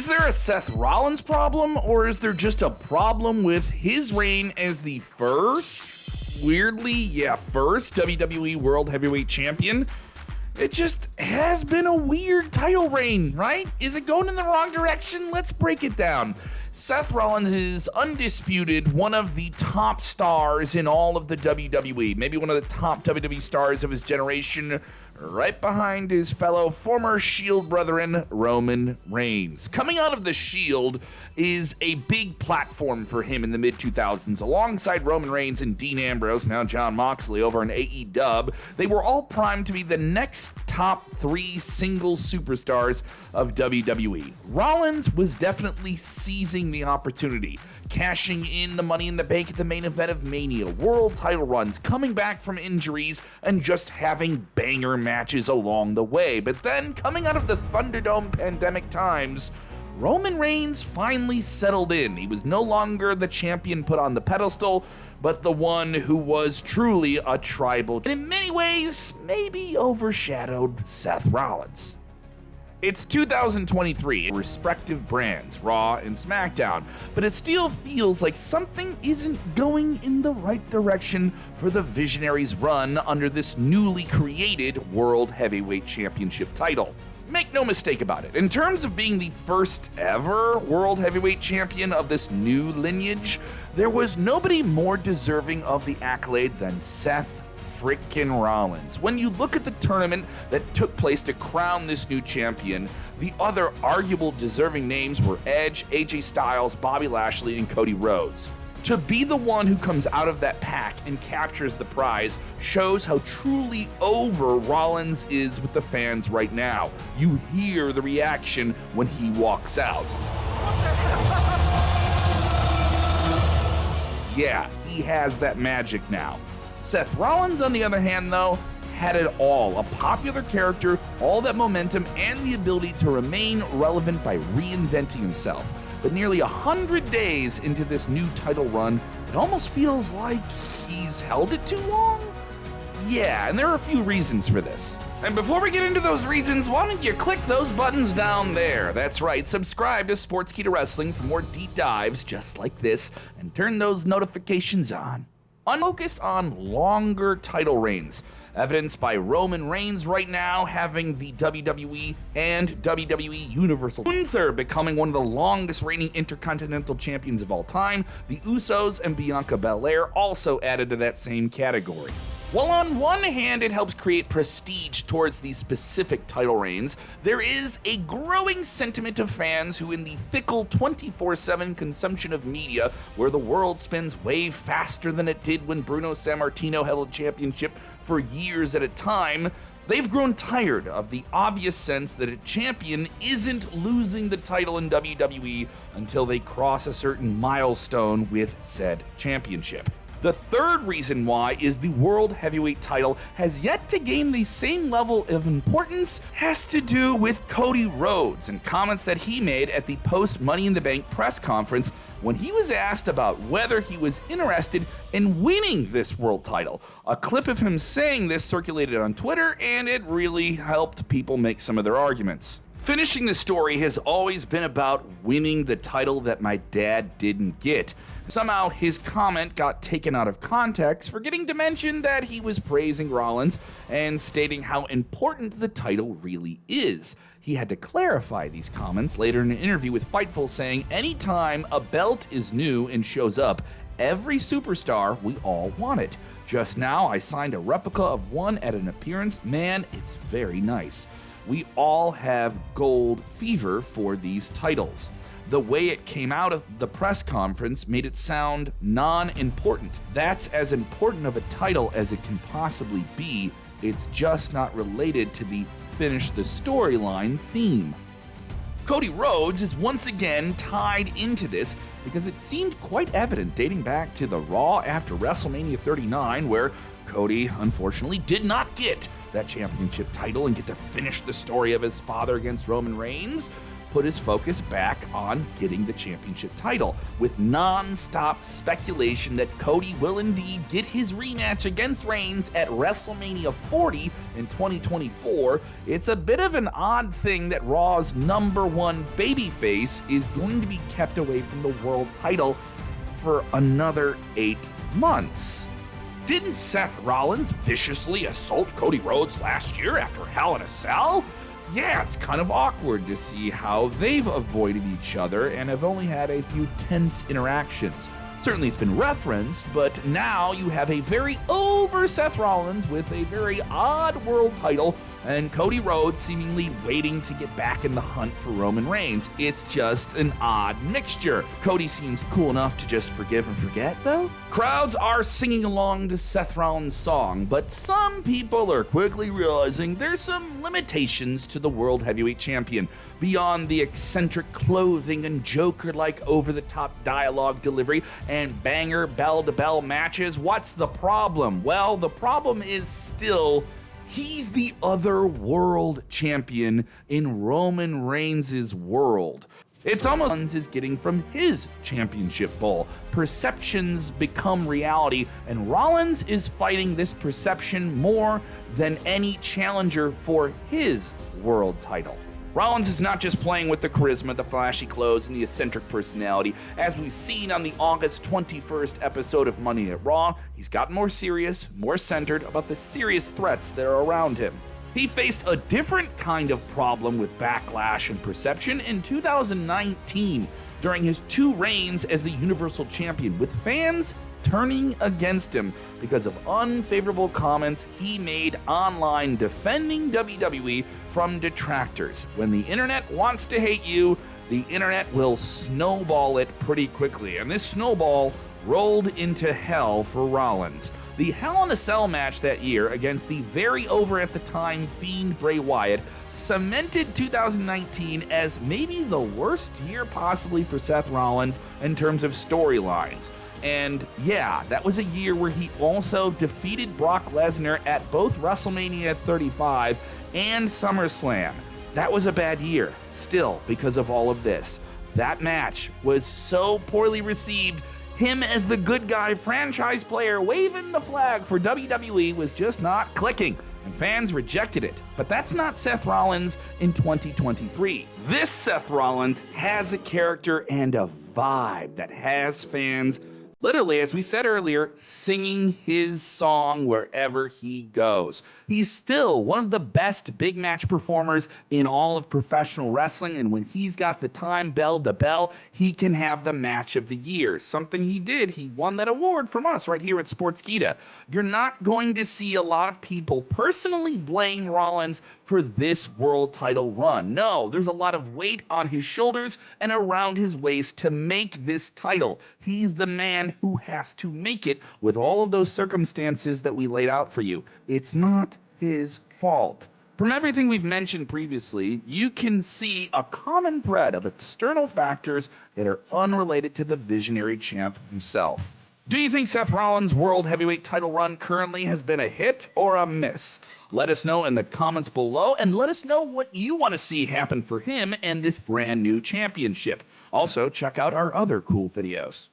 Is there a Seth Rollins problem, or is there just a problem with his reign as the first WWE World Heavyweight Champion? It just has been a weird title reign, right? Is it going in the wrong direction? Let's break it down. Seth Rollins is undisputed one of the top stars in all of the WWE, maybe one of the top WWE stars of his generation, right behind his fellow former Shield brethren, Roman Reigns. Coming out of the Shield is a big platform for him in the mid-2000s. Alongside Roman Reigns and Dean Ambrose, now Jon Moxley over in AEW, they were all primed to be the next top 3 single superstars of WWE. Rollins was definitely seizing the opportunity, cashing in the Money in the Bank at the main event of Mania, world title runs, coming back from injuries, and just having banger matches along the way. But then, coming out of the Thunderdome pandemic times, Roman Reigns finally settled in. He was no longer the champion put on the pedestal, but the one who was truly a tribal, and in many ways, maybe overshadowed Seth Rollins. It's 2023, respective brands, Raw and SmackDown, but it still feels like something isn't going in the right direction for the Visionaries' run under this newly created World Heavyweight Championship title. Make no mistake about it, in terms of being the first ever World Heavyweight Champion of this new lineage, there was nobody more deserving of the accolade than Seth frickin' Rollins. When you look at the tournament that took place to crown this new champion, the other arguable deserving names were Edge, AJ Styles, Bobby Lashley, and Cody Rhodes. To be the one who comes out of that pack and captures the prize shows how truly over Rollins is with the fans right now. You hear the reaction when he walks out. Yeah, he has that magic now. Seth Rollins, on the other hand, though, had it all. A popular character, all that momentum, and the ability to remain relevant by reinventing himself. But nearly 100 days into this new title run, it almost feels like he's held it too long? Yeah, and there are a few reasons for this. And before we get into those reasons, why don't you click those buttons down there? That's right, subscribe to Sportskeeda Wrestling for more deep dives just like this, and turn those notifications on. Focus on longer title reigns, evidenced by Roman Reigns right now having the WWE and WWE Universal Championships, becoming one of the longest reigning intercontinental champions of all time. The Usos and Bianca Belair also added to that same category. While on one hand it helps create prestige towards these specific title reigns, there is a growing sentiment of fans who, in the fickle 24/7 consumption of media, where the world spins way faster than it did when Bruno Sammartino held a championship for years at a time, they've grown tired of the obvious sense that a champion isn't losing the title in WWE until they cross a certain milestone with said championship. The third reason why is the World Heavyweight title has yet to gain the same level of importance has to do with Cody Rhodes and comments that he made at the post-Money in the Bank press conference when he was asked about whether he was interested in winning this world title. A clip of him saying this circulated on Twitter, and it really helped people make some of their arguments. Finishing the story has always been about winning the title that my dad didn't get. Somehow his comment got taken out of context, forgetting to mention that he was praising Rollins and stating how important the title really is. He had to clarify these comments later in an interview with Fightful, saying, "Anytime a belt is new and shows up, every superstar, we all want it. Just now I signed a replica of one at an appearance. Man, it's very nice. We all have gold fever for these titles." The way it came out of the press conference made it sound non-important. That's as important of a title as it can possibly be. It's just not related to the finish the storyline theme. Cody Rhodes is once again tied into this because it seemed quite evident dating back to the Raw after WrestleMania 39, where Cody unfortunately did not get that championship title and get to finish the story of his father against Roman Reigns. put his focus back on getting the championship title, with non-stop speculation that Cody will indeed get his rematch against Reigns at WrestleMania 40 in 2024. It's a bit of an odd thing that Raw's #1 babyface is going to be kept away from the world title for another 8 months. Didn't Seth Rollins viciously assault Cody Rhodes last year after Hell in a Cell? Yeah, it's kind of awkward to see how they've avoided each other and have only had a few tense interactions. Certainly it's been referenced, but now you have a very over Seth Rollins with a very odd world title, and Cody Rhodes seemingly waiting to get back in the hunt for Roman Reigns. It's just an odd mixture. Cody seems cool enough to just forgive and forget, though. Crowds are singing along to Seth Rollins' song, but some people are quickly realizing there's some limitations to the World Heavyweight Champion. Beyond the eccentric clothing and Joker-like over-the-top dialogue delivery and banger bell-to-bell matches, what's the problem? Well, the problem is still he's the other world champion in Roman Reigns' world. It's almost Rollins is getting from his championship bowl. Perceptions become reality, and Rollins is fighting this perception more than any challenger for his world title. Rollins is not just playing with the charisma, the flashy clothes, and the eccentric personality. As we've seen on the August 21st episode of Monday Night Raw, he's gotten more serious, more centered about the serious threats that are around him. He faced a different kind of problem with backlash and perception in 2019 during his 2 reigns as the Universal Champion, with fans turning against him because of unfavorable comments he made online defending WWE from detractors. When the internet wants to hate you, the internet will snowball it pretty quickly, and this snowball rolled into hell for Rollins. The Hell in a Cell match that year against the very over at the time Fiend Bray Wyatt cemented 2019 as maybe the worst year possibly for Seth Rollins in terms of storylines. And yeah, that was a year where he also defeated Brock Lesnar at both WrestleMania 35 and SummerSlam. That was a bad year, still, because of all of this. That match was so poorly received, him as the good guy franchise player waving the flag for WWE was just not clicking, and fans rejected it. But that's not Seth Rollins in 2023. This Seth Rollins has a character and a vibe that has fans, literally, as we said earlier, singing his song wherever he goes. He's still one of the best big match performers in all of professional wrestling, and when he's got the time bell to bell, he can have the match of the year. Something he did, he won that award from us right here at Sportskeeda. You're not going to see a lot of people personally blame Rollins for this world title run. No, there's a lot of weight on his shoulders and around his waist to make this title. He's the man who has to make it with all of those circumstances that we laid out for you. It's not his fault. From everything we've mentioned previously, you can see a common thread of external factors that are unrelated to the visionary champ himself. Do you think Seth Rollins' World Heavyweight title run currently has been a hit or a miss? Let us know in the comments below, and let us know what you want to see happen for him and this brand new championship. Also, check out our other cool videos.